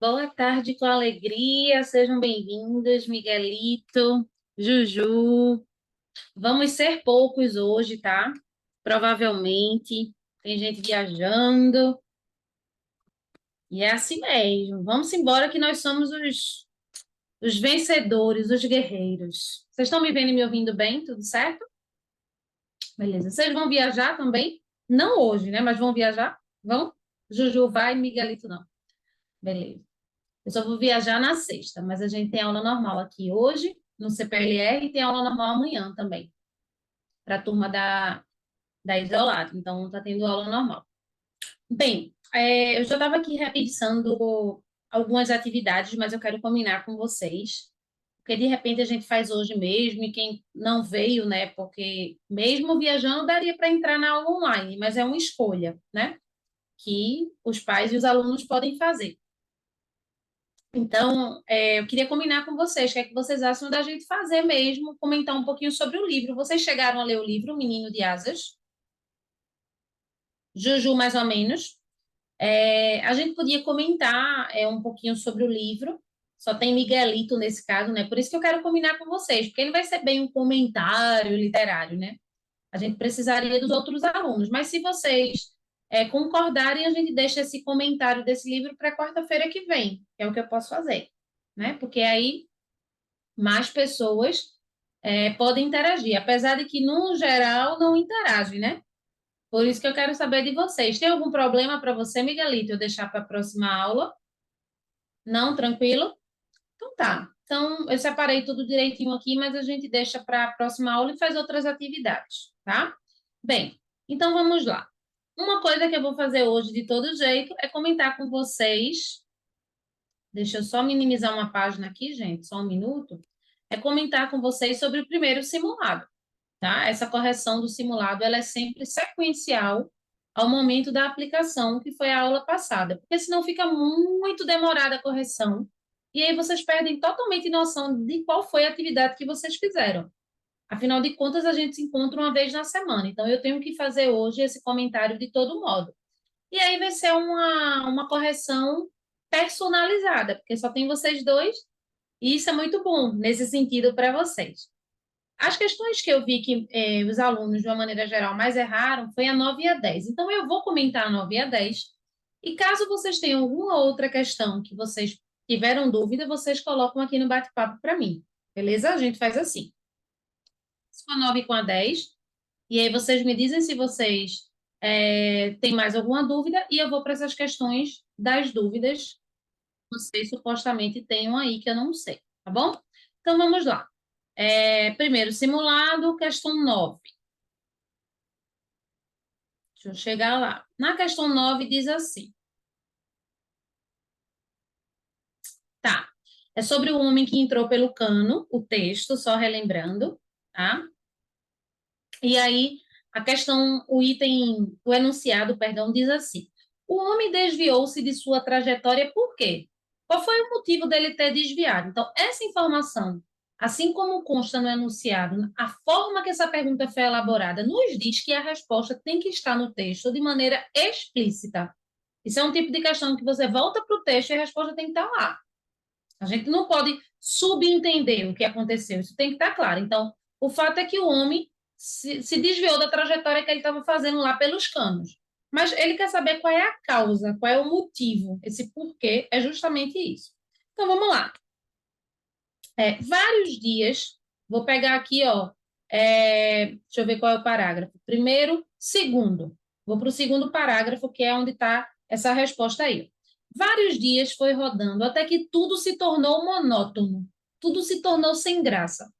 Boa tarde com alegria, sejam bem-vindos, Miguelito, Juju. Vamos ser poucos hoje, tá? Provavelmente. Tem gente viajando. E é assim mesmo. Vamos embora que nós somos os vencedores, os guerreiros. Vocês estão me vendo e me ouvindo bem? Tudo certo? Beleza. Vocês vão viajar também? Não hoje, né? Mas vão viajar? Vão? Juju vai, Miguelito não. Beleza. Eu só vou viajar na sexta, mas a gente tem aula normal aqui hoje, no CPLR, e tem aula normal amanhã também, para a turma da Isolado. Então, está tendo aula normal. Bem, eu já estava aqui repensando algumas atividades, mas eu quero combinar com vocês, porque de repente a gente faz hoje mesmo, e quem não veio, né, porque mesmo viajando daria para entrar na aula online, mas é uma escolha, né, que os pais e os alunos podem fazer. Então, eu queria combinar com vocês, o que é que vocês acham da gente fazer mesmo, comentar um pouquinho sobre o livro. Vocês chegaram a ler o livro, O Menino de Asas? Juju, mais ou menos. A gente podia comentar um pouquinho sobre o livro, só tem Miguelito nesse caso, né? Por isso que eu quero combinar com vocês, porque ele vai ser bem um comentário literário, né? A gente precisaria dos outros alunos, mas se vocês concordarem, a gente deixa esse comentário desse livro para quarta-feira que vem, que é o que eu posso fazer, né? Porque aí mais pessoas podem interagir, apesar de que, no geral, não interagem, né? Por isso que eu quero saber de vocês. Tem algum problema para você, Miguelito, eu deixar para a próxima aula? Não, tranquilo? Então tá. Então, eu separei tudo direitinho aqui, mas a gente deixa para a próxima aula e faz outras atividades, tá? Bem, então vamos lá. Uma coisa que eu vou fazer hoje de todo jeito é comentar com vocês. Deixa eu só minimizar uma página aqui, gente, só um minuto. É comentar com vocês sobre o primeiro simulado, tá? Essa correção do simulado, ela é sempre sequencial ao momento da aplicação, que foi a aula passada, porque senão fica muito demorada a correção, e aí vocês perdem totalmente noção de qual foi a atividade que vocês fizeram. Afinal de contas, a gente se encontra uma vez na semana, então eu tenho que fazer hoje esse comentário de todo modo. E aí vai ser uma correção personalizada, porque só tem vocês dois, e isso é muito bom nesse sentido para vocês. As questões que eu vi que os alunos, de uma maneira geral, mais erraram foi a 9 e a 10. Então, eu vou comentar a 9 e a 10. E caso vocês tenham alguma outra questão que vocês tiveram dúvida, vocês colocam aqui no bate-papo para mim. Beleza? A gente faz assim. Com a 9 e com a 10. E aí vocês me dizem se vocês têm mais alguma dúvida e eu vou para essas questões das dúvidas que vocês supostamente tenham aí que eu não sei, tá bom? Então vamos lá. Primeiro simulado, questão 9. Deixa eu chegar lá. Na questão 9 diz assim. Tá. É sobre o homem que entrou pelo cano, o texto, só relembrando, tá? E aí, a questão, o enunciado, perdão, diz assim: o homem desviou-se de sua trajetória por quê? Qual foi o motivo dele ter desviado? Então, essa informação, assim como consta no enunciado, a forma que essa pergunta foi elaborada nos diz que a resposta tem que estar no texto de maneira explícita. Isso é um tipo de questão que você volta para o texto e a resposta tem que estar lá. A gente não pode subentender o que aconteceu, isso tem que estar claro. Então, o fato é que o homem se desviou da trajetória que ele estava fazendo lá pelos canos. Mas ele quer saber qual é a causa, qual é o motivo, esse porquê é justamente isso. Então, vamos lá. Vários dias, vou pegar aqui, ó, deixa eu ver qual é o parágrafo. Primeiro, segundo. Vou para o segundo parágrafo, que é onde está essa resposta aí. Vários dias foi rodando até que tudo se tornou monótono, tudo se tornou sem graça.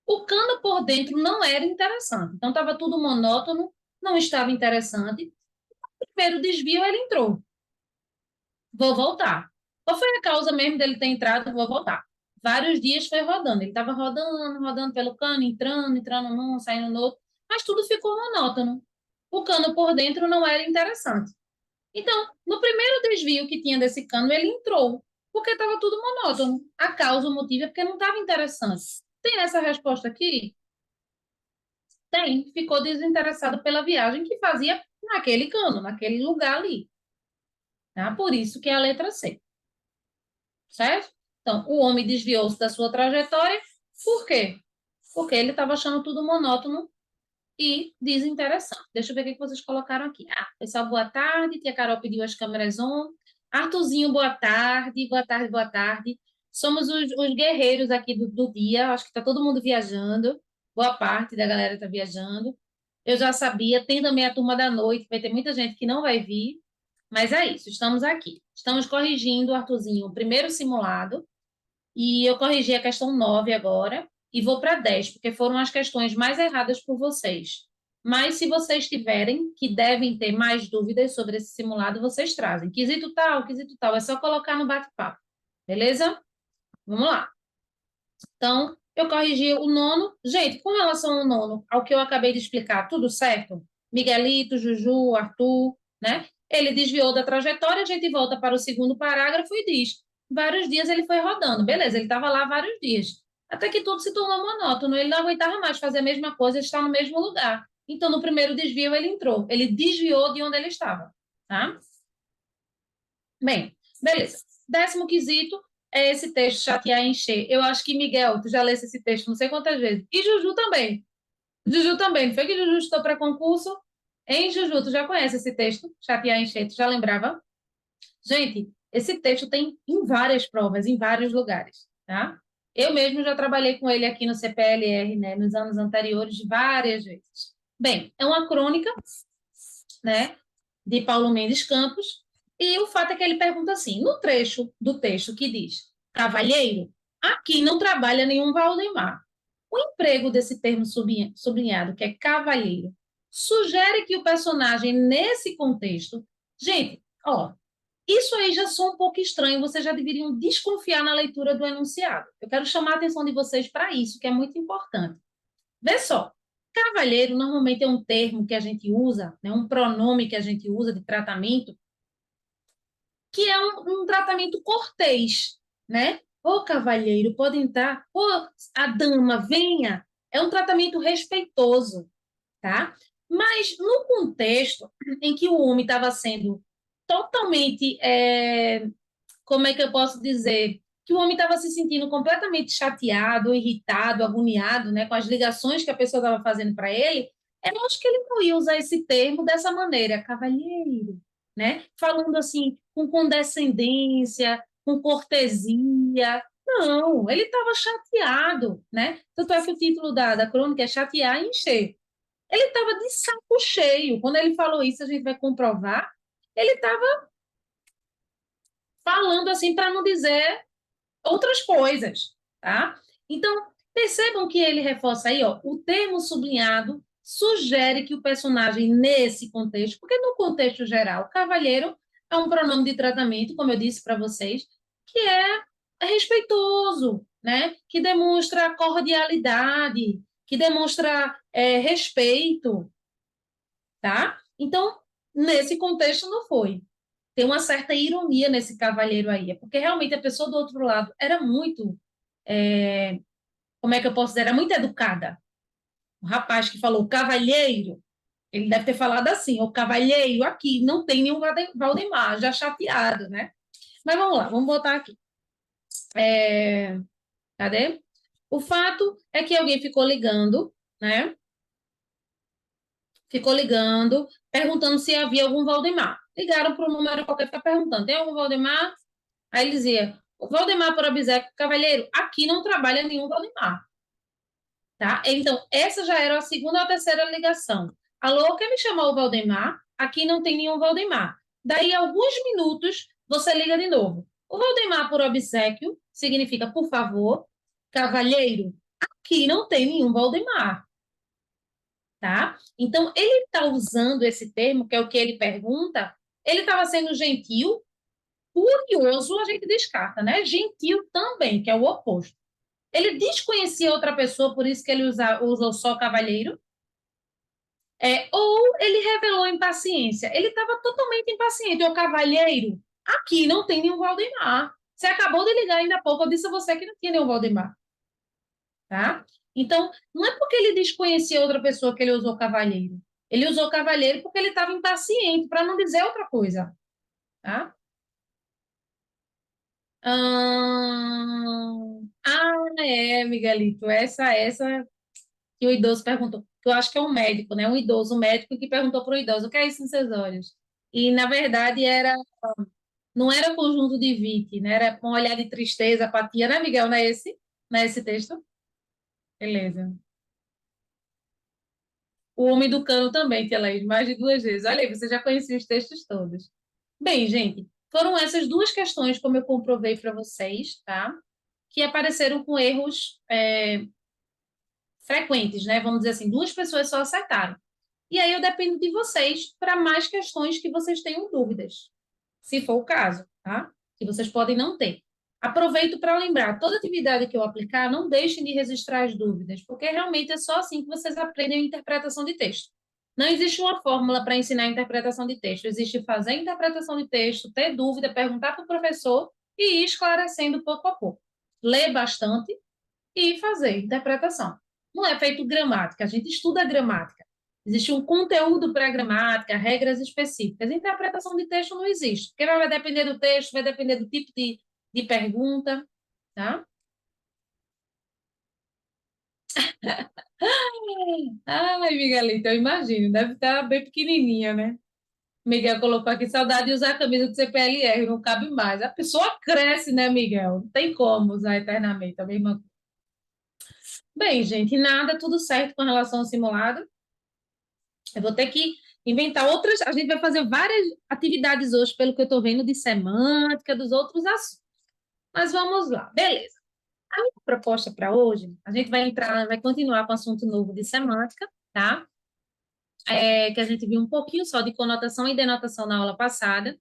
O cano por dentro não era interessante, então estava tudo monótono, não estava interessante. O primeiro desvio ele entrou. Vou voltar. Qual foi a causa mesmo dele ter entrado? Vou voltar. Vários dias foi rodando. Ele estava rodando, rodando pelo cano, entrando, entrando num, saindo no outro, mas tudo ficou monótono. O cano por dentro não era interessante. Então, no primeiro desvio que tinha desse cano, ele entrou, porque estava tudo monótono. A causa, o motivo é porque não estava interessante. Tem essa resposta aqui? Tem. Ficou desinteressado pela viagem que fazia naquele cano, naquele lugar ali. Tá? Por isso que é a letra C. certo? Então, o homem desviou-se da sua trajetória, por quê? Porque ele estava achando tudo monótono e desinteressante. Deixa eu ver o que vocês colocaram aqui. Ah, pessoal, boa tarde. Tia Carol pediu as câmeras on. Arthurzinho, boa tarde. Boa tarde, boa tarde. Somos os guerreiros aqui do dia. Acho que está todo mundo viajando. Boa parte da galera está viajando. Eu já sabia. Tem também a turma da noite. Vai ter muita gente que não vai vir. Mas é isso, estamos aqui. Estamos corrigindo, Arthurzinho, o primeiro simulado. E eu corrigi a questão 9 agora e vou para 10 porque foram as questões mais erradas por vocês. Mas se vocês tiverem, que devem ter mais dúvidas sobre esse simulado, vocês trazem. Quesito tal, é só colocar no bate-papo. Beleza? Vamos lá. Então, eu corrigi o nono. Gente, com relação ao nono, ao que eu acabei de explicar, tudo certo? Miguelito, Juju, Arthur, né? Ele desviou da trajetória, a gente volta para o segundo parágrafo e diz: vários dias ele foi rodando. Beleza, ele estava lá vários dias. Até que tudo se tornou monótono, ele não aguentava mais fazer a mesma coisa, estar no mesmo lugar. Então, no primeiro desvio, ele entrou. Ele desviou de onde ele estava, tá? Bem, beleza. Décimo quesito é esse texto, chatear e encher. Eu acho que, Miguel, tu já lesse esse texto não sei quantas vezes. E Juju também. Juju também. Não foi que Juju estou para concurso? Hein, Juju, tu já conhece esse texto? Chatear e encher, tu já lembrava? Gente, esse texto tem em várias provas, em vários lugares, tá? Eu mesmo já trabalhei com ele aqui no CPLR, né, nos anos anteriores, várias vezes. Bem, é uma crônica, né, de Paulo Mendes Campos, e o fato é que ele pergunta assim, no trecho do texto que diz, cavalheiro, aqui não trabalha nenhum Valdemar. O emprego desse termo sublinhado, que é cavalheiro, sugere que o personagem, nesse contexto, gente, ó, isso aí já soa um pouco estranho, vocês já deveriam desconfiar na leitura do enunciado. Eu quero chamar a atenção de vocês para isso, que é muito importante. Vê só, cavalheiro normalmente é um termo que a gente usa, né, um pronome que a gente usa de tratamento, que é um tratamento cortês, né? Ô cavalheiro, pode entrar. Ô, a dama, venha. É um tratamento respeitoso, tá? Mas no contexto em que o homem estava sendo totalmente, como é que eu posso dizer? Que o homem estava se sentindo completamente chateado, irritado, agoniado, né, com as ligações que a pessoa estava fazendo para ele, eu acho que ele não ia usar esse termo dessa maneira, cavalheiro, né? Falando assim, com condescendência, com cortesia. Não, ele estava chateado, né? Tanto é que o título da crônica é Chatear e Encher. Ele estava de saco cheio. Quando ele falou isso, a gente vai comprovar. Ele estava falando assim para não dizer outras coisas, tá? Então, percebam que ele reforça aí, ó, o termo sublinhado sugere que o personagem nesse contexto, porque no contexto geral, cavalheiro é um pronome de tratamento, como eu disse para vocês, que é respeitoso, né? Que demonstra cordialidade, que demonstra respeito, tá? Então, nesse contexto não foi. Tem uma certa ironia nesse cavalheiro aí, é porque realmente a pessoa do outro lado era muito, como é que eu posso dizer, era muito educada. O rapaz que falou cavalheiro, ele deve ter falado assim, o cavalheiro aqui, não tem nenhum Valdemar, já chateado, né? Mas vamos lá, vamos botar aqui. Cadê? O fato é que alguém ficou ligando, né? Ficou ligando, perguntando se havia algum Valdemar. Ligaram para o número qualquer, ficar perguntando, tem algum Valdemar? Aí ele dizia, o Valdemar por obséquio, cavalheiro, aqui não trabalha nenhum Valdemar, tá? Então, essa já era a segunda ou a terceira ligação. Alô, quem me chamou o Valdemar? Aqui não tem nenhum Valdemar. Daí, alguns minutos, você liga de novo. O Valdemar por obséquio significa, por favor, cavalheiro, aqui não tem nenhum Valdemar, tá? Então, ele está usando esse termo, que é o que ele pergunta, ele estava sendo gentil. Curioso a gente descarta, né? Gentil também, que é o oposto. Ele desconhecia outra pessoa, por isso que ele usou só cavalheiro. Ou ele revelou impaciência. Ele estava totalmente impaciente. O cavalheiro, aqui não tem nenhum Valdemar. Você acabou de ligar ainda há pouco, eu disse a você que não tinha nenhum Valdemar. Tá? Então, não é porque ele desconhecia outra pessoa que ele usou cavalheiro. Ele usou cavalheiro porque ele estava impaciente, para não dizer outra coisa. Tá? Miguelito, essa que o idoso perguntou, que eu acho que é um médico, né? Um idoso, um médico que perguntou para o idoso, o que é isso nos seus olhos? E, na verdade, não era conjunto de Vicky, né? Era um olhar de tristeza, apatia, né, Miguel? Não é esse? Não é esse texto? Beleza. O Homem do Cano também tinha lido mais de duas vezes. Olha aí, você já conhecia os textos todos. Bem, gente, foram essas duas questões, como eu comprovei para vocês, tá? Que apareceram com erros frequentes, né? Vamos dizer assim, duas pessoas só acertaram. E aí eu dependo de vocês para mais questões que vocês tenham dúvidas, se for o caso, tá? Que vocês podem não ter. Aproveito para lembrar, toda atividade que eu aplicar, não deixem de registrar as dúvidas, porque realmente é só assim que vocês aprendem a interpretação de texto. Não existe uma fórmula para ensinar a interpretação de texto, existe fazer a interpretação de texto, ter dúvida, perguntar para o professor e ir esclarecendo pouco a pouco. Ler bastante e fazer interpretação. Não é feito gramática, a gente estuda gramática. Existe um conteúdo para a gramática, regras específicas. Interpretação de texto não existe, porque vai depender do texto, vai depender do tipo de pergunta, tá? Ai, Miguelito, eu imagino, deve estar bem pequenininha, né? Miguel colocou aqui, saudade de usar a camisa do CPLR, não cabe mais. A pessoa cresce, né, Miguel? Não tem como usar eternamente a mesma coisa. Bem, gente, nada, tudo certo com relação ao simulado. Eu vou ter que inventar outras. A gente vai fazer várias atividades hoje, pelo que eu estou vendo, de semântica, dos outros assuntos. Mas vamos lá, beleza. A minha proposta para hoje, a gente vai entrar, vai continuar com o assunto novo de semântica, tá? Que a gente viu um pouquinho só de conotação e denotação na aula passada.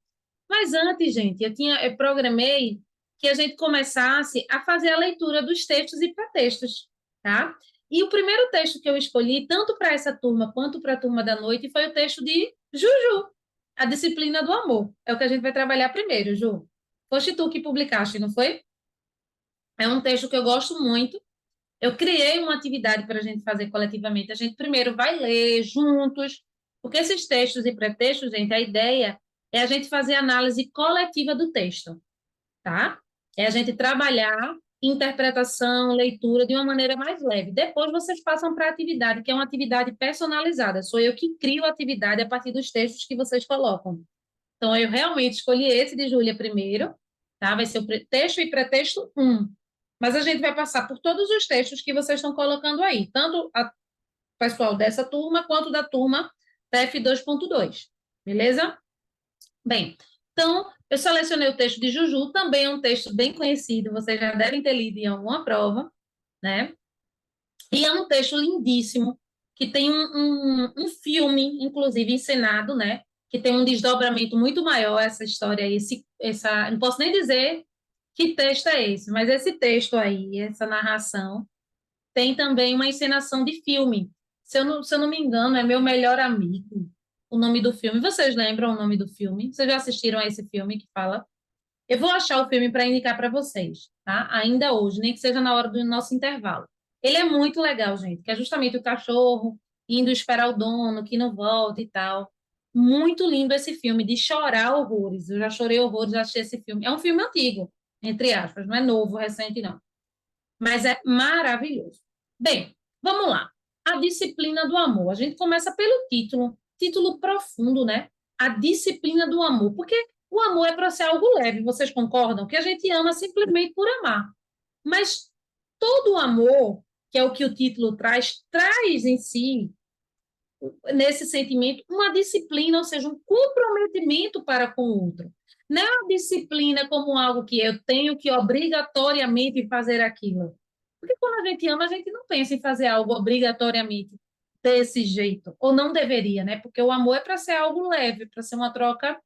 Mas antes, gente, eu programei que a gente começasse a fazer a leitura dos textos e para textos, tá? E o primeiro texto que eu escolhi, tanto para essa turma quanto para a turma da noite, foi o texto de Juju, A Disciplina do Amor. É o que a gente vai trabalhar primeiro, Ju. Foste tu que publicaste, não foi? É um texto que eu gosto muito. Eu criei uma atividade para a gente fazer coletivamente. A gente primeiro vai ler juntos, porque esses textos e pretextos, gente, a ideia é a gente fazer análise coletiva do texto, tá? É a gente trabalhar interpretação, leitura de uma maneira mais leve. Depois vocês passam para a atividade, que é uma atividade personalizada. Sou eu que crio a atividade a partir dos textos que vocês colocam. Então, eu realmente escolhi esse de Júlia primeiro, tá? Vai ser o texto e pretexto um. Mas a gente vai passar por todos os textos que vocês estão colocando aí, tanto a pessoal dessa turma quanto da turma TF2.2, beleza? Bem, então, eu selecionei o texto de Juju, também é um texto bem conhecido, vocês já devem ter lido em alguma prova, né? E é um texto lindíssimo, que tem um filme, inclusive, encenado, né? Que tem um desdobramento muito maior, essa história aí, não posso nem dizer que texto é esse, mas esse texto aí, essa narração, tem também uma encenação de filme. Se eu não me engano, é Meu Melhor Amigo, o nome do filme. Vocês lembram o nome do filme? Vocês já assistiram a esse filme que fala? Eu vou achar o filme para indicar para vocês, tá? Ainda hoje, nem que seja na hora do nosso intervalo. Ele é muito legal, gente, que é justamente o cachorro indo esperar o dono, que não volta e tal. Muito lindo esse filme, de chorar horrores. Eu já chorei horrores, já achei esse filme. É um filme antigo, entre aspas, não é novo, recente, não. Mas é maravilhoso. Bem, vamos lá. A disciplina do amor. A gente começa pelo título profundo, né? A disciplina do amor. Porque o amor é para ser algo leve, vocês concordam? Que a gente ama simplesmente por amar. Mas todo o amor, que é o que o título traz, traz em si, nesse sentimento, uma disciplina, ou seja, um comprometimento para com o outro. Não é uma disciplina como algo que eu tenho que obrigatoriamente fazer aquilo. Porque quando a gente ama, a gente não pensa em fazer algo obrigatoriamente desse jeito, ou não deveria, né? Porque o amor é para ser algo leve, para ser uma troca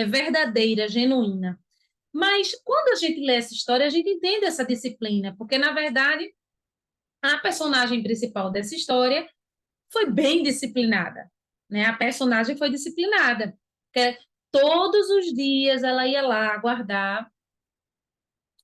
verdadeira, genuína. Mas quando a gente lê essa história, a gente entende essa disciplina, porque na verdade a personagem principal dessa história foi bem disciplinada, né? A personagem foi disciplinada, porque todos os dias ela ia lá guardar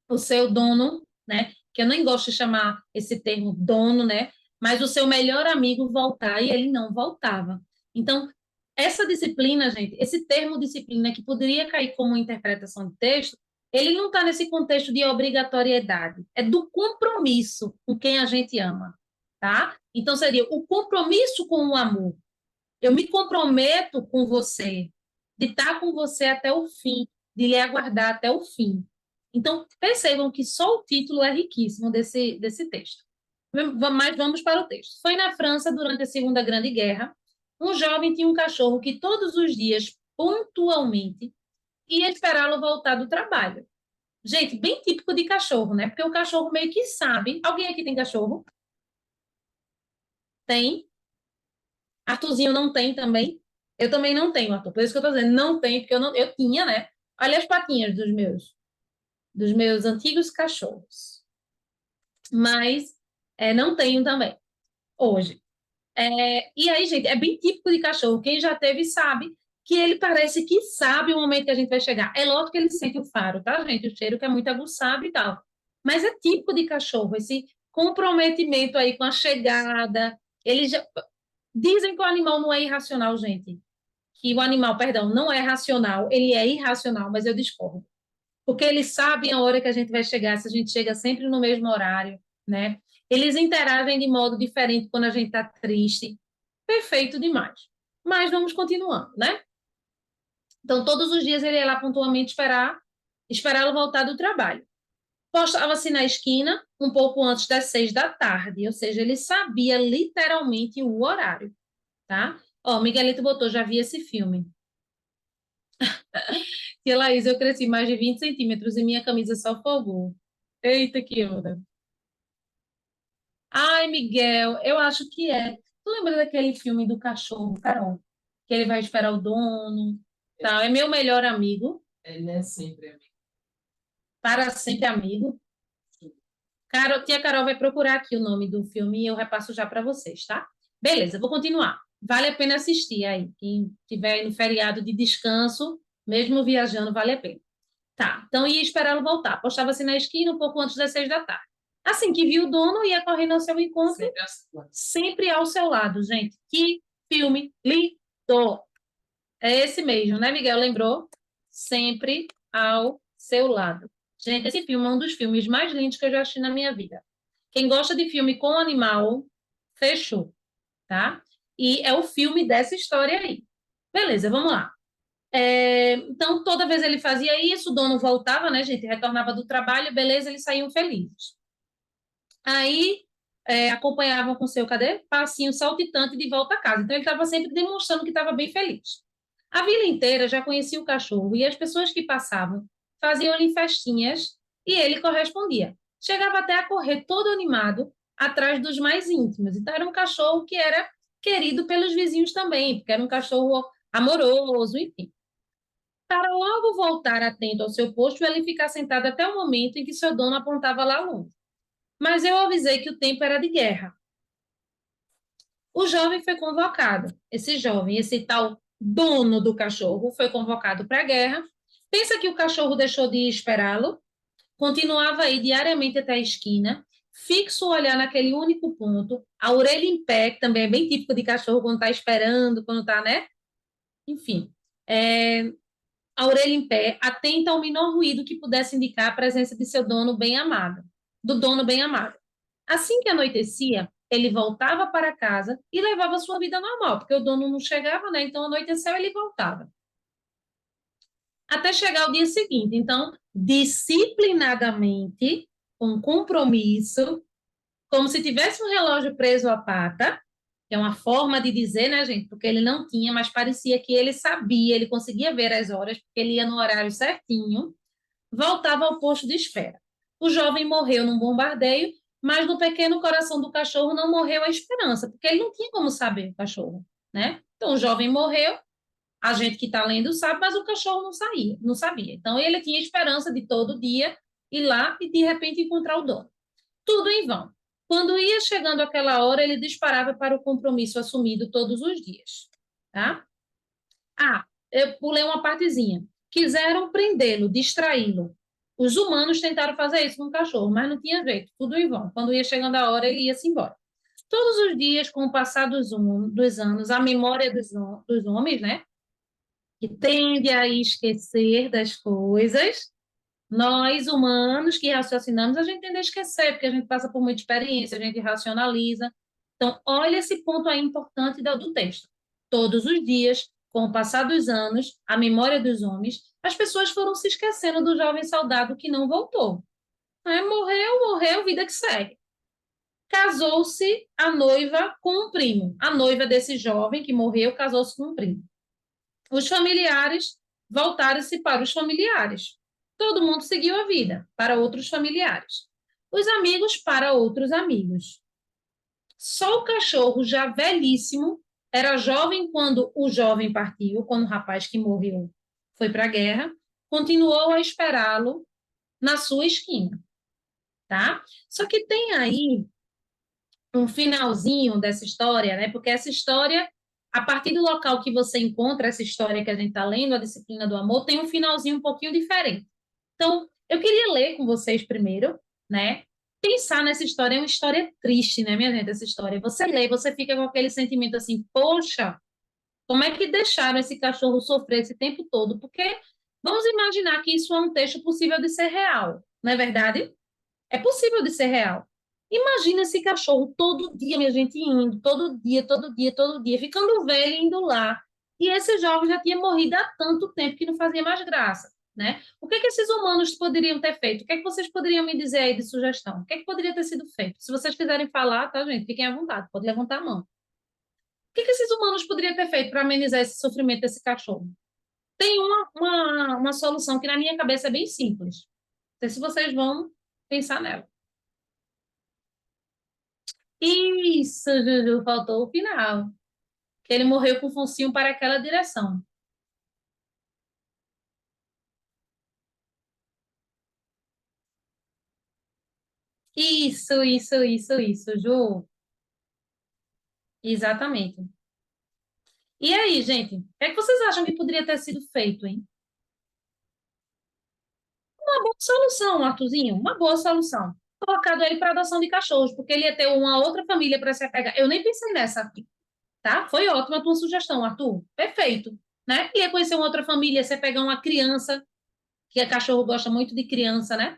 o seu dono, né? Que eu nem gosto de chamar esse termo dono, né? Mas o seu melhor amigo voltar e ele não voltava. Então, essa disciplina, gente, esse termo disciplina que poderia cair como interpretação de texto, Ele não está nesse contexto de obrigatoriedade, é do compromisso com quem a gente ama, tá? Então, seria o compromisso com o amor. Eu me comprometo com você, de estar com você até o fim, de lhe aguardar até o fim. Então, percebam que só o título é riquíssimo desse texto. Mas vamos para o texto. Foi na França, durante a Segunda Grande Guerra, um jovem tinha um cachorro que todos os dias, pontualmente, ia esperá-lo voltar do trabalho. Gente, bem típico de cachorro, né? Porque o cachorro meio que sabe. Alguém aqui tem cachorro? Tem. Arthurzinho não tem também. Eu também não tenho, Arthur. Por isso que eu tô dizendo, não tem, porque eu tinha, né? Olha as patinhas dos meus antigos cachorros. Mas não tenho também, hoje. E aí, gente, é bem típico de cachorro. Quem já teve sabe que ele parece que sabe o momento que a gente vai chegar. É lógico que ele sente o faro, tá, gente? O cheiro que é muito aguçado e tal. Mas é típico de cachorro, esse comprometimento aí com a chegada. Eles já... Dizem que o animal não é irracional, gente. Que o animal, perdão, não é racional, ele é irracional, mas eu discordo. Porque eles sabem a hora que a gente vai chegar, se a gente chega sempre no mesmo horário, né? Eles interagem de modo diferente quando a gente está triste. Perfeito demais. Mas vamos continuando, né? Então, todos os dias ele ia lá pontualmente esperá-lo voltar do trabalho. Postava-se na esquina um pouco antes das 6 da tarde, ou seja, ele sabia literalmente o horário, tá? Ó, Miguelito botou, já vi esse filme. E Laís, eu cresci mais de 20 centímetros e minha camisa só folgou. Eita, que onda. Ai, Miguel, eu acho que é. Tu lembra daquele filme do cachorro, Carol? Que ele vai esperar o dono, tal. É meu melhor amigo, Ele é sempre amigo. para sempre amigo. Tia Carol vai procurar aqui o nome do filme e eu repasso já para vocês, tá? Beleza, vou continuar. Vale a pena assistir aí. Quem tiver aí no feriado de descanso, mesmo viajando, vale a pena. Tá, então ia esperá-lo voltar. Postava-se na esquina um pouco antes das 6 da tarde. Assim que viu o dono, ia correndo ao seu encontro, sempre ao seu lado, gente. Que filme lindo! É esse mesmo, né, Miguel? Lembrou? Sempre ao seu lado. Gente, esse filme é um dos filmes mais lindos que eu já assisti na minha vida. Quem gosta de filme com animal, fechou, tá? E é o filme dessa história aí. Beleza, vamos lá. Então, toda vez ele fazia isso, o dono voltava, né, gente? Retornava do trabalho, beleza, eles saíam felizes. Aí, acompanhavam com seu, cadê? Passinho saltitante de volta a casa. Então, ele estava sempre demonstrando que estava bem feliz. A vila inteira já conhecia o cachorro e as pessoas que passavam faziam-lhe festinhas e ele correspondia. Chegava até a correr todo animado atrás dos mais íntimos. Então, era um cachorro que era querido pelos vizinhos também, porque era um cachorro amoroso, enfim. Para logo voltar atento ao seu posto, ele ficar sentado até o momento em que seu dono apontava lá longe. Mas eu avisei que o tempo era de guerra. O jovem foi convocado. Esse jovem, esse tal dono do cachorro, foi convocado para a guerra. Pensa que o cachorro deixou de esperá-lo, continuava aí diariamente até a esquina, fixo o olhar naquele único ponto, a orelha em pé, que também é bem típico de cachorro quando está esperando, quando está, né? Enfim, a orelha em pé, atenta ao menor ruído que pudesse indicar a presença de seu dono bem amado, do dono bem amado. Assim que anoitecia, ele voltava para casa e levava sua vida normal, porque o dono não chegava, né? Então anoiteceu, ele voltava. Até chegar o dia seguinte. Então, disciplinadamente, com compromisso, como se tivesse um relógio preso à pata, que é uma forma de dizer, né, gente? Porque ele não tinha, mas parecia que ele sabia, ele conseguia ver as horas, porque ele ia no horário certinho, voltava ao posto de espera. O jovem morreu num bombardeio, mas no pequeno coração do cachorro não morreu a esperança, porque ele não tinha como saber o cachorro, né? Então o jovem morreu, a gente que está lendo sabe, mas o cachorro não sabia. Então ele tinha esperança de todo dia ir lá e de repente encontrar o dono. Tudo em vão. Quando ia chegando aquela hora, ele disparava para o compromisso assumido todos os dias, tá? Eu pulei uma partezinha. Quiseram prendê-lo, distraí-lo. Os humanos tentaram fazer isso com o cachorro, mas não tinha jeito, tudo em vão. Quando ia chegando a hora, ele ia-se embora. Todos os dias, com o passar dos anos, a memória dos homens, né, que tende a esquecer das coisas, Nós, humanos, que raciocinamos, a gente tende a esquecer, porque a gente passa por muita experiência, a gente racionaliza. Então, olha esse ponto aí importante do texto. Todos os dias, com o passar dos anos, a memória dos homens, as pessoas foram se esquecendo do jovem soldado que não voltou. Morreu, morreu, vida que segue. Casou-se a noiva com um primo. A noiva desse jovem que morreu casou-se com um primo. Os familiares voltaram-se para os familiares. Todo mundo seguiu a vida para outros familiares. Os amigos para outros amigos. Só o cachorro, já velhíssimo, era jovem quando o jovem partiu, quando o rapaz que morreu foi para a guerra, continuou a esperá-lo na sua esquina, tá? Só que tem aí um finalzinho dessa história, né? Porque essa história, a partir do local que você encontra essa história que a gente está lendo, a disciplina do amor, tem um finalzinho um pouquinho diferente. Então, eu queria ler com vocês primeiro, né? Pensar nessa história, é uma história triste, né, minha gente, essa história. Você lê, você fica com aquele sentimento assim, poxa, como é que deixaram esse cachorro sofrer esse tempo todo? Porque vamos imaginar que isso é um texto possível de ser real, não é verdade? É possível de ser real. Imagina esse cachorro todo dia, minha gente, indo, todo dia, todo dia, todo dia, ficando velho e indo lá. E esse jovem já tinha morrido há tanto tempo que não fazia mais graça, né? O que é que esses humanos poderiam ter feito? O que é que vocês poderiam me dizer aí de sugestão? O que é que poderia ter sido feito? Se vocês quiserem falar, tá, gente? Fiquem à vontade, pode levantar a mão. O que é que esses humanos poderiam ter feito para amenizar esse sofrimento desse cachorro? Tem uma solução que na minha cabeça é bem simples. Não sei se vocês vão pensar nela. Isso, Juju, faltou o final. Que ele morreu com o focinho para aquela direção. Isso, Ju. Exatamente. E aí, gente, o que é que vocês acham que poderia ter sido feito, hein? Uma boa solução, Arthurzinho, uma boa solução. Colocado ele para adoção de cachorros, porque ele ia ter uma outra família para se apegar. Eu nem pensei nessa aqui, tá? Foi ótima a tua sugestão, Arthur. Perfeito, né? Ia conhecer uma outra família, você pegar uma criança, que a cachorro gosta muito de criança, né?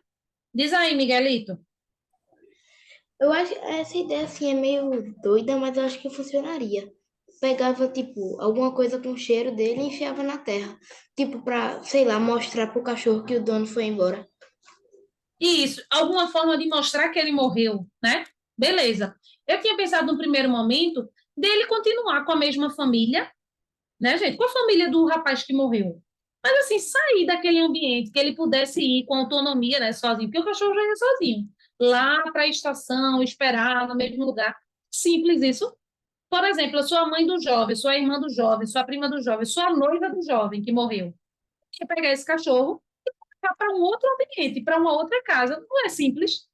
Diz aí, Miguelito. Eu acho essa ideia assim é meio doida, mas eu acho que funcionaria. Pegava, tipo, alguma coisa com o cheiro dele e enfiava na terra. Tipo, pra, sei lá, mostrar pro cachorro que o dono foi embora. Isso, alguma forma de mostrar que ele morreu, né? Beleza. Eu tinha pensado no primeiro momento dele continuar com a mesma família, né, gente? Com a família do rapaz que morreu. Mas assim, sair daquele ambiente, que ele pudesse ir com autonomia, né, sozinho, porque o cachorro já ia sozinho. Lá para a estação, esperar no mesmo lugar. Simples isso. Por exemplo, a sua mãe do jovem, sua irmã do jovem, sua prima do jovem, sua noiva do jovem que morreu. Ia pegar esse cachorro para um outro ambiente, para uma outra casa. Não é simples,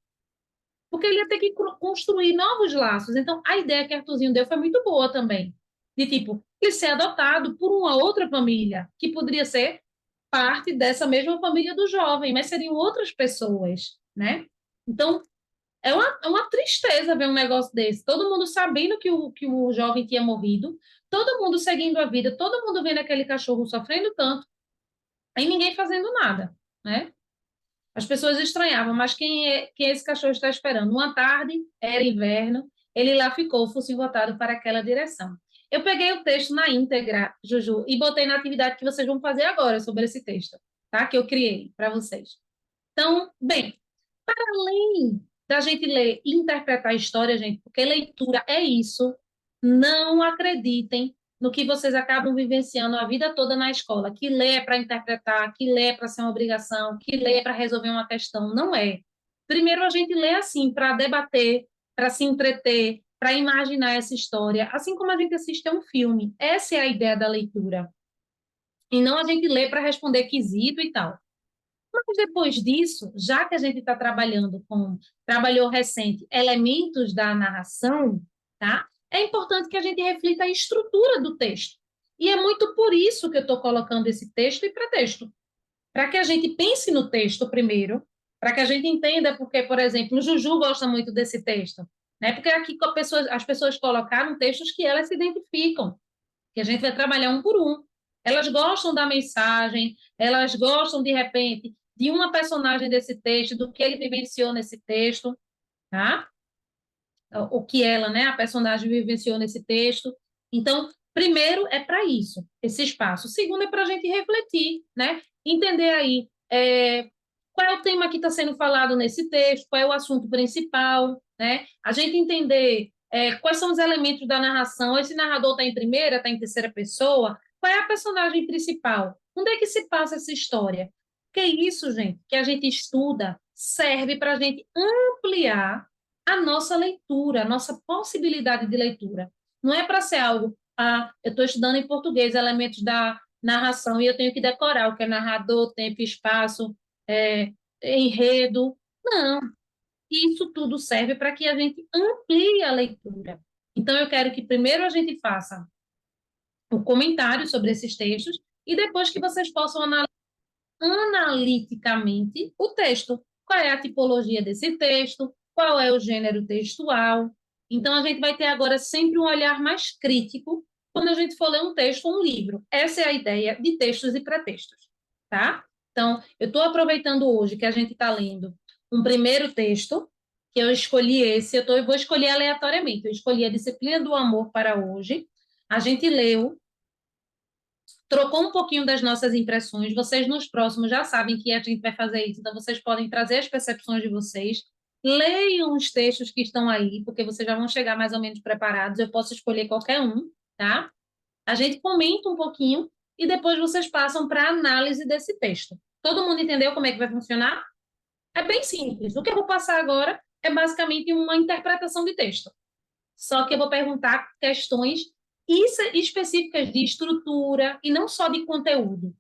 porque ele ia ter que construir novos laços. Então, a ideia que Arthurzinho deu foi muito boa também. De tipo, ele ser adotado por uma outra família, que poderia ser parte dessa mesma família do jovem, mas seriam outras pessoas, né? Então, é uma tristeza ver um negócio desse. Todo mundo sabendo que o jovem tinha morrido, todo mundo seguindo a vida, todo mundo vendo aquele cachorro sofrendo tanto, e ninguém fazendo nada, né? As pessoas estranhavam, mas quem esse cachorro está esperando? Uma tarde, era inverno, ele lá ficou, o focinho voltado para aquela direção. Eu peguei o texto na íntegra, Juju, e botei na atividade que vocês vão fazer agora sobre esse texto, tá? Que eu criei para vocês. Então, bem, além da gente ler e interpretar a história, gente, porque leitura é isso, não acreditem no que vocês acabam vivenciando a vida toda na escola, que ler é para interpretar, que ler é para ser uma obrigação, que ler é para resolver uma questão. Não é. Primeiro a gente lê assim, para debater, para se entreter, para imaginar essa história, assim como a gente assiste a um filme. Essa é a ideia da leitura. E não a gente lê para responder quesito e tal. Mas depois disso, já que a gente está trabalhando trabalhou recente, elementos da narração, tá? É importante que a gente reflita a estrutura do texto. E é muito por isso que eu estou colocando esse texto e pretexto. Para que a gente pense no texto primeiro, para que a gente entenda porque, por exemplo, o Juju gosta muito desse texto, né? Porque aqui as pessoas colocaram textos que elas se identificam, que a gente vai trabalhar um por um. Elas gostam da mensagem, elas gostam, de repente, de uma personagem desse texto, do que ele vivenciou nesse texto, tá? O que ela, né, a personagem vivenciou nesse texto. Então, primeiro é para isso, esse espaço. Segundo é para a gente refletir, né? Entender aí qual é o tema que está sendo falado nesse texto, qual é o assunto principal, né? A gente entender quais são os elementos da narração. Esse narrador está em primeira, está em terceira pessoa? Qual é a personagem principal? Onde é que se passa essa história? Porque isso, gente, que a gente estuda, serve para a gente ampliar a nossa leitura, a nossa possibilidade de leitura. Não é para ser algo, eu estou estudando em português elementos da narração e eu tenho que decorar o que é narrador, tempo, espaço, enredo. Não, isso tudo serve para que a gente amplie a leitura. Então, eu quero que primeiro a gente faça o comentário sobre esses textos e depois que vocês possam analiticamente o texto. Qual é a tipologia desse texto? Qual é o gênero textual? Então, a gente vai ter agora sempre um olhar mais crítico quando a gente for ler um texto ou um livro. Essa é a ideia de textos e pretextos, tá? Então, eu estou aproveitando hoje que a gente está lendo um primeiro texto, que eu escolhi esse, eu vou escolher aleatoriamente, eu escolhi a Disciplina do Amor para hoje. A gente leu, trocou um pouquinho das nossas impressões. Vocês nos próximos já sabem que a gente vai fazer isso, então vocês podem trazer as percepções de vocês. Leiam os textos que estão aí, porque vocês já vão chegar mais ou menos preparados. Eu posso escolher qualquer um, tá? A gente comenta um pouquinho e depois vocês passam para a análise desse texto. Todo mundo entendeu como é que vai funcionar? É bem simples. O que eu vou passar agora é basicamente uma interpretação de texto. Só que eu vou perguntar questões específicas de estrutura e não só de conteúdo,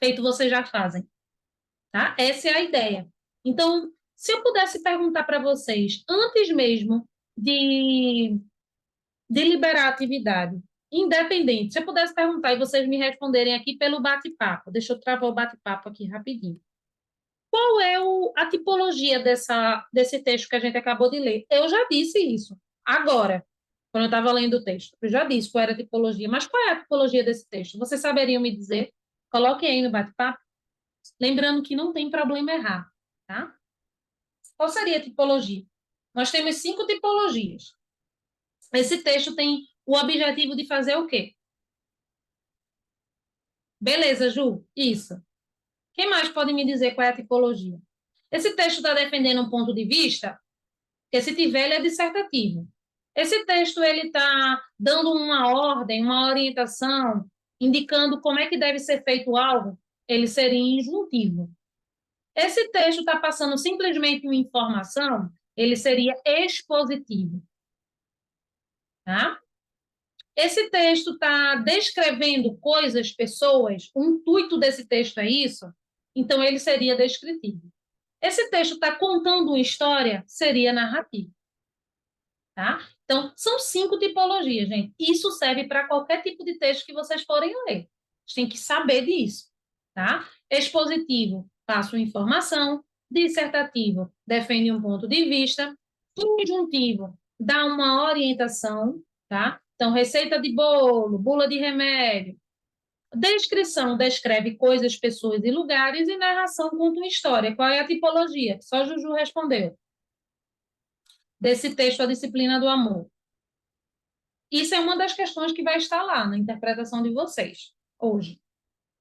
feito vocês já fazem, tá? Essa é a ideia. Então, se eu pudesse perguntar para vocês, antes mesmo de, de liberar a atividade, independente, se eu pudesse perguntar e vocês me responderem aqui pelo bate-papo, deixa eu travar o bate-papo aqui rapidinho. Qual é a tipologia desse texto que a gente acabou de ler? Eu já disse isso. Agora, quando eu estava lendo o texto, eu já disse qual era a tipologia, mas qual é a tipologia desse texto? Vocês saberiam me dizer? Coloquem aí no bate-papo. Lembrando que não tem problema errar, tá? Qual seria a tipologia? Nós temos 5 tipologias. Esse texto tem o objetivo de fazer o quê? Beleza, Ju? Isso. Quem mais pode me dizer qual é a tipologia? Esse texto está defendendo um ponto de vista? Porque se tiver, ele é dissertativo. Esse texto ele está dando uma ordem, uma orientação, indicando como é que deve ser feito algo, ele seria injuntivo. Esse texto está passando simplesmente uma informação, ele seria expositivo. Tá? Esse texto está descrevendo coisas, pessoas, o intuito desse texto é isso, então ele seria descritivo. Esse texto está contando uma história, seria narrativo. Tá? Então, são 5 tipologias, gente. Isso serve para qualquer tipo de texto que vocês forem ler. Vocês têm que saber disso, tá? Expositivo, passa uma informação. Dissertativo, defende um ponto de vista. Injuntivo, dá uma orientação, tá? Então, receita de bolo, bula de remédio. Descrição, descreve coisas, pessoas e lugares. E narração, conta uma história. Qual é a tipologia? Só Juju respondeu. Desse texto, a disciplina do amor. Isso é uma das questões que vai estar lá na interpretação de vocês hoje,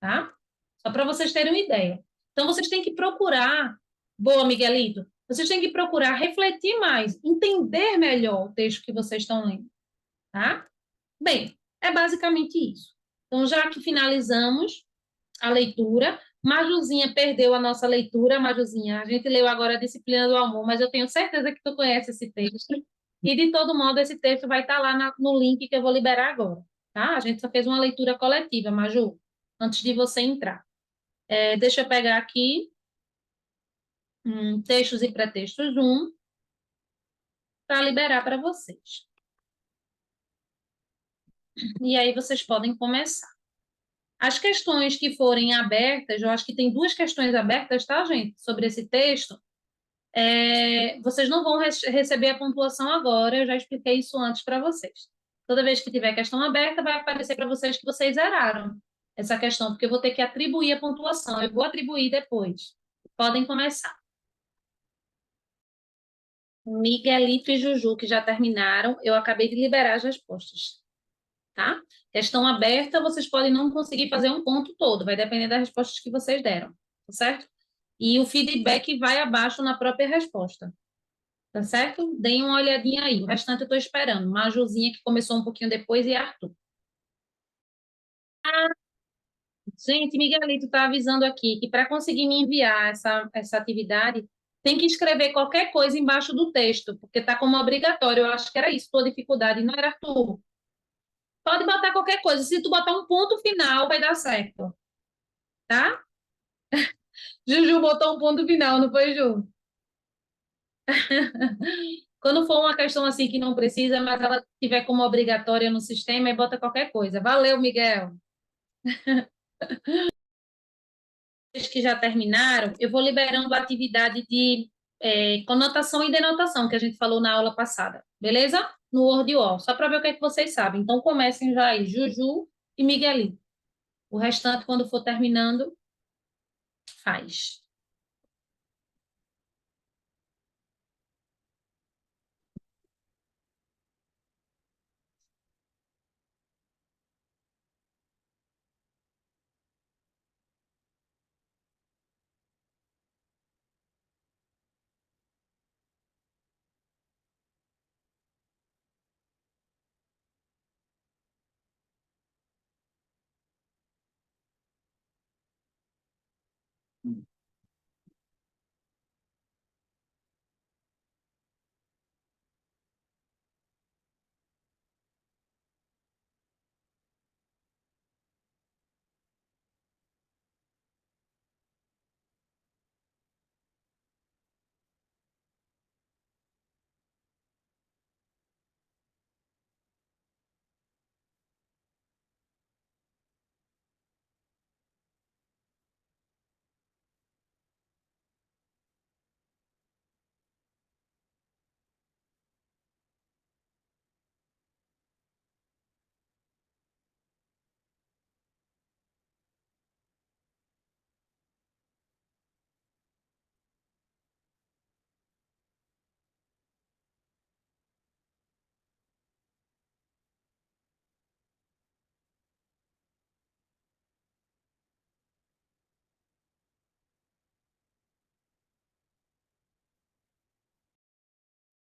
tá? Só para vocês terem uma ideia. Então, vocês têm que procurar, boa, Miguelito, vocês têm que procurar refletir mais, entender melhor o texto que vocês estão lendo, tá? Bem, é basicamente isso. Então, já que finalizamos a leitura, Majuzinha perdeu a nossa leitura, Majuzinha, a gente leu agora a Disciplina do Amor, mas eu tenho certeza que tu conhece esse texto. E, de todo modo, esse texto vai estar lá no link que eu vou liberar agora, tá? A gente só fez uma leitura coletiva, Maju, antes de você entrar. Deixa eu pegar aqui textos e pretextos 1 para liberar para vocês. E aí vocês podem começar. As questões que forem abertas, eu acho que tem 2 questões abertas, tá, gente? Sobre esse texto. Vocês não vão receber a pontuação agora, eu já expliquei isso antes para vocês. Toda vez que tiver questão aberta, vai aparecer para vocês que vocês zeraram essa questão, porque eu vou ter que atribuir a pontuação, eu vou atribuir depois, Podem começar. Miguelito e Juju, que já terminaram, eu acabei de liberar as respostas, tá? Questão aberta, vocês podem não conseguir fazer um ponto todo, vai depender das respostas que vocês deram, tá certo? E o feedback vai abaixo na própria resposta, tá certo? Deem uma olhadinha aí. O restante eu estou esperando. Majuzinha, que começou um pouquinho depois, e Arthur. Gente, Miguelito está avisando aqui que para conseguir me enviar essa atividade, tem que escrever qualquer coisa embaixo do texto, porque está como obrigatório. Eu acho que era isso, tua dificuldade, não era, Arthur? Pode botar qualquer coisa. Se tu botar um ponto final, vai dar certo, tá? Juju botou um ponto final, não foi, Ju? Quando for uma questão assim que não precisa, mas ela tiver como obrigatória no sistema, aí bota qualquer coisa. Valeu, Miguel. Vocês que já terminaram, eu vou liberando a atividade de conotação e denotação, que a gente falou na aula passada, beleza? No Word UO, só para ver o que é que vocês sabem. Então, comecem já aí, Juju e Miguelinho. O restante, quando for terminando, faz.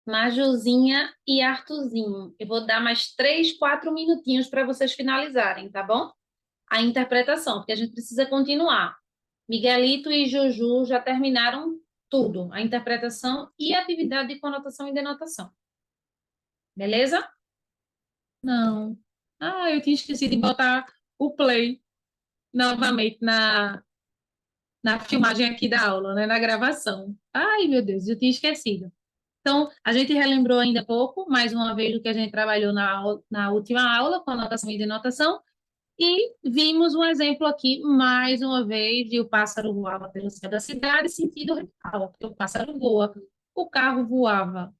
Majuzinha e Artuzinho. Eu vou dar mais 3, 4 minutinhos para vocês finalizarem, tá bom? A interpretação, porque a gente precisa continuar. Miguelito e Juju já terminaram tudo, a interpretação e a atividade de conotação e denotação. Beleza? Não. Ah, eu tinha esquecido de botar o play novamente na filmagem aqui da aula, né? Na gravação. Ai, meu Deus, eu tinha esquecido. Então, a gente relembrou ainda pouco, mais uma vez, do que a gente trabalhou na última aula, com anotação e denotação, e vimos um exemplo aqui, mais uma vez, de o pássaro voava pelo céu da cidade, sentido real, porque o pássaro voa, o carro voava